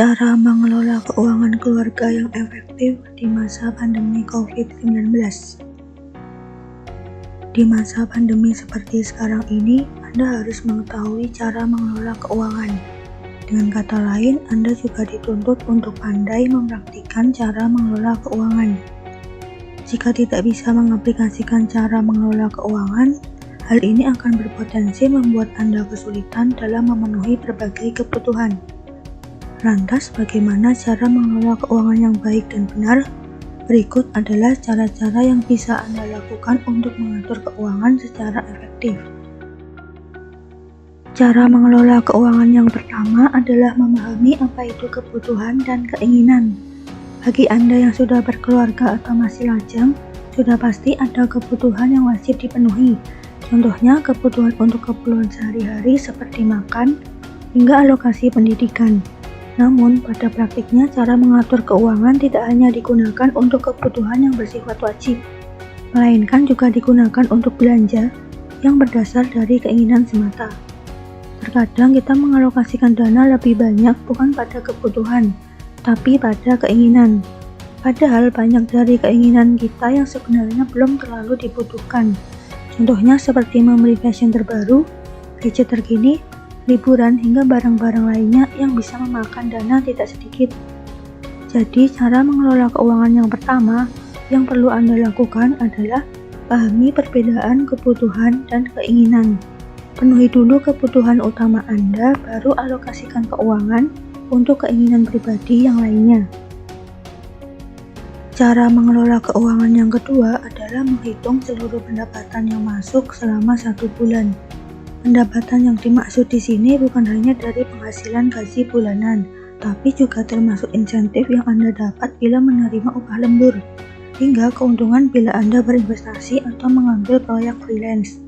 Cara mengelola keuangan keluarga yang efektif di masa pandemi COVID-19. Di masa pandemi seperti sekarang ini, Anda harus mengetahui cara mengelola keuangan. Dengan kata lain, Anda juga dituntut untuk pandai mempraktikkan cara mengelola keuangan. Jika tidak bisa mengaplikasikan cara mengelola keuangan, hal ini akan berpotensi membuat Anda kesulitan dalam memenuhi berbagai kebutuhan. Lantas, bagaimana cara mengelola keuangan yang baik dan benar? Berikut adalah cara-cara yang bisa Anda lakukan untuk mengatur keuangan secara efektif. Cara mengelola keuangan yang pertama adalah memahami apa itu kebutuhan dan keinginan. Bagi Anda yang sudah berkeluarga atau masih lajang, sudah pasti ada kebutuhan yang wajib dipenuhi. Contohnya, kebutuhan untuk keperluan sehari-hari seperti makan, hingga alokasi pendidikan. Namun, pada praktiknya cara mengatur keuangan tidak hanya digunakan untuk kebutuhan yang bersifat wajib, melainkan juga digunakan untuk belanja yang berdasar dari keinginan semata. Terkadang kita mengalokasikan dana lebih banyak bukan pada kebutuhan, tapi pada keinginan. Padahal banyak dari keinginan kita yang sebenarnya belum terlalu dibutuhkan. Contohnya seperti membeli fashion terbaru, gadget terkini, liburan, hingga barang-barang lainnya yang bisa memakan dana tidak sedikit. Jadi, cara mengelola keuangan yang pertama yang perlu Anda lakukan adalah pahami perbedaan kebutuhan dan keinginan. Penuhi dulu kebutuhan utama Anda, baru alokasikan keuangan untuk keinginan pribadi yang lainnya. Cara mengelola keuangan yang kedua adalah menghitung seluruh pendapatan yang masuk selama 1 bulan. Pendapatan yang dimaksud di sini bukan hanya dari penghasilan gaji bulanan, tapi juga termasuk insentif yang Anda dapat bila menerima upah lembur, hingga keuntungan bila Anda berinvestasi atau mengambil proyek freelance.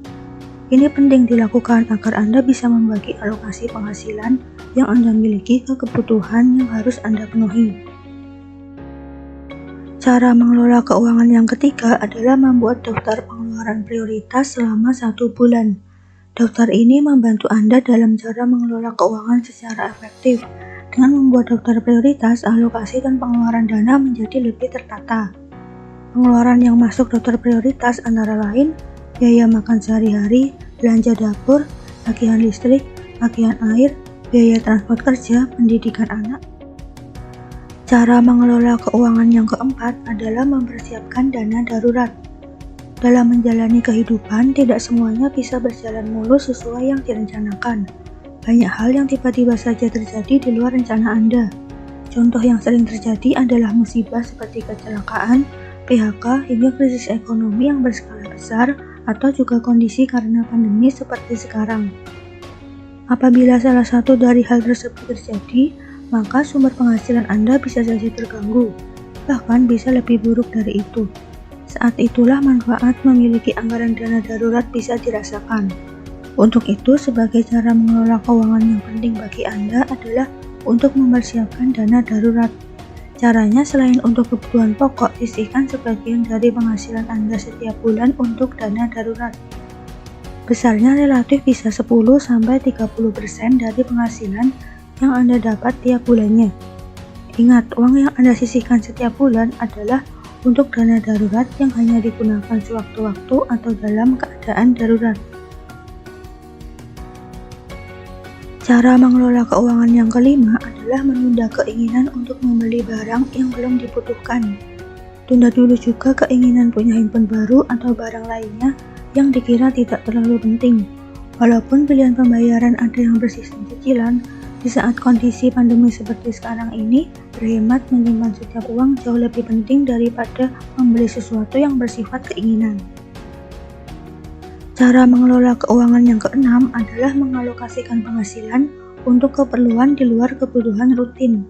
Ini penting dilakukan agar Anda bisa membagi alokasi penghasilan yang Anda miliki ke kebutuhan yang harus Anda penuhi. Cara mengelola keuangan yang ketiga adalah membuat daftar pengeluaran prioritas selama 1 bulan. Daftar ini membantu Anda dalam cara mengelola keuangan secara efektif. Dengan membuat daftar prioritas, alokasi dan pengeluaran dana menjadi lebih tertata. Pengeluaran yang masuk daftar prioritas antara lain biaya makan sehari-hari, belanja dapur, tagihan listrik, tagihan air, biaya transport kerja, pendidikan anak. Cara mengelola keuangan yang keempat adalah mempersiapkan dana darurat. Dalam menjalani kehidupan, tidak semuanya bisa berjalan mulus sesuai yang direncanakan. Banyak hal yang tiba-tiba saja terjadi di luar rencana Anda. Contoh yang sering terjadi adalah musibah seperti kecelakaan, PHK, hingga krisis ekonomi yang berskala besar, atau juga kondisi karena pandemi seperti sekarang. Apabila salah satu dari hal tersebut terjadi, maka sumber penghasilan Anda bisa saja terganggu, bahkan bisa lebih buruk dari itu. Saat itulah manfaat memiliki anggaran dana darurat bisa dirasakan. Untuk itu, sebagai cara mengelola keuangan yang penting bagi Anda adalah untuk mempersiapkan dana darurat. Caranya, selain untuk kebutuhan pokok, sisihkan sebagian dari penghasilan Anda setiap bulan untuk dana darurat. Besarnya relatif bisa 10-30% dari penghasilan yang Anda dapat tiap bulannya. Ingat, uang yang Anda sisihkan setiap bulan adalah untuk dana darurat yang hanya digunakan sewaktu-waktu atau dalam keadaan darurat. Cara mengelola keuangan yang kelima adalah menunda keinginan untuk membeli barang yang belum dibutuhkan. Tunda dulu juga keinginan punya handphone baru atau barang lainnya yang dikira tidak terlalu penting. Walaupun pilihan pembayaran ada yang bersistem cicilan, di saat kondisi pandemi seperti sekarang ini, berhemat menyimpan setiap uang jauh lebih penting daripada membeli sesuatu yang bersifat keinginan. Cara mengelola keuangan yang keenam adalah mengalokasikan penghasilan untuk keperluan di luar kebutuhan rutin,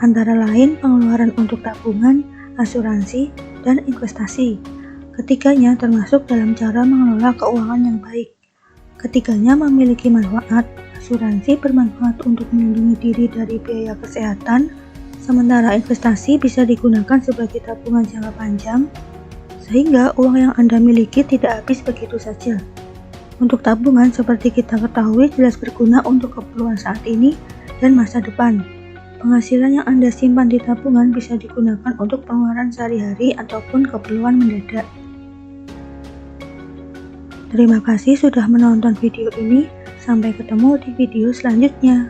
antara lain pengeluaran untuk tabungan, asuransi, dan investasi. Ketiganya termasuk dalam cara mengelola keuangan yang baik. Ketiganya memiliki manfaat. Asuransi bermanfaat untuk melindungi diri dari biaya kesehatan, sementara investasi bisa digunakan sebagai tabungan jangka panjang, sehingga uang yang Anda miliki tidak habis begitu saja. Untuk tabungan, seperti kita ketahui, jelas berguna untuk keperluan saat ini dan masa depan. Penghasilan yang Anda simpan di tabungan bisa digunakan untuk pengeluaran sehari-hari ataupun keperluan mendadak. Terima kasih sudah menonton video ini. Sampai ketemu di video selanjutnya.